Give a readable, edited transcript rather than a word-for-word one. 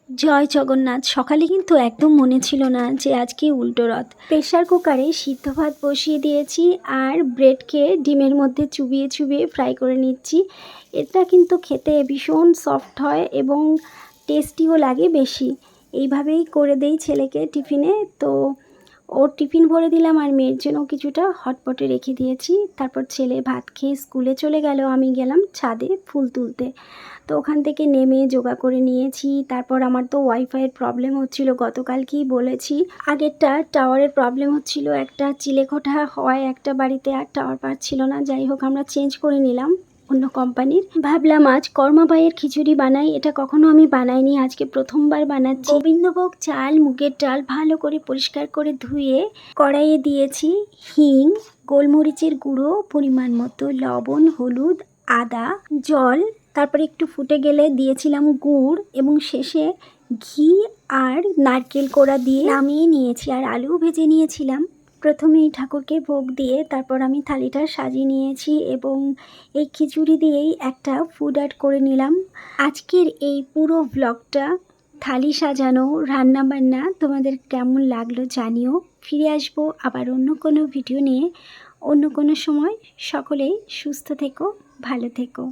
জয় জগন্নাথ। সকালে কিন্তু একদম মনে ছিল না যে আজকে উল্টো রথ। প্রেশার কুকারে সিদ্ধ ভাত বসিয়ে দিয়েছি আর ব্রেডকে ডিমের মধ্যে চুবিয়ে চুবিয়ে ফ্রাই করে নিচ্ছি। এটা কিন্তু খেতে ভীষণ সফট হয় এবং টেস্টিও লাগে বেশি। এইভাবেই করে দেই ছেলেকে টিফিনে। তো ওর টিফিন ভরে দিলাম আর মেয়ের জন্য কিছুটা হটপটে রেখে দিয়েছি। তারপর ছেলে ভাত খেয়ে স্কুলে চলে গেল, আমি গেলাম ছাদে ফুল তুলতে। তো ওখান থেকে নেমে যোগা করে নিয়েছি। তারপর আমার তো ওয়াইফাইয়ের প্রবলেম হচ্ছিল, গতকালকেই বলেছি। আগেরটা টাওয়ারের প্রবলেম হচ্ছিল, একটা চিলেকোঠা হওয়ায় একটা বাড়িতে আর টাওয়ার পাচ্ছিল না। যাই হোক, আমরা চেঞ্জ করে নিলাম অন্য কোম্পানির। ভাবলাম আজ কর্মাবাইয়ের খিচুড়ি বানাই, এটা কখনো আমি বানাইনি, আজকে প্রথমবার বানাচ্ছি। গোবিন্দভোগ চাল, মুগের ডাল ভালো করে পরিষ্কার করে ধুয়ে কড়াইয়ে দিয়েছি হিং, গোলমরিচের গুঁড়ো পরিমাণ মতো, লবণ, হলুদ, আদা, জল। তারপরে একটু ফুটে গেলে দিয়েছিলাম গুড় এবং শেষে ঘি আর নারকেল কোড়া দিয়ে নামিয়ে নিয়েছি। আর আলু ভেজে নিয়েছিলাম। প্রথমেই ঠাকুরকে ভোগ দিয়ে তারপর আমি থালিটা সাজিয়ে নিয়েছি এবং এই খিচুড়ি দিয়েই একটা ফুড আর্ট করে নিলাম। আজকের এই পুরো ব্লগটা থালি সাজানো, রান্নাবান্না তোমাদের কেমন লাগলো জানিও। ফিরে আসবো আবার অন্য কোনো ভিডিও নিয়ে অন্য কোনো সময়। সকলেই সুস্থ থেকো, ভালো থেকো।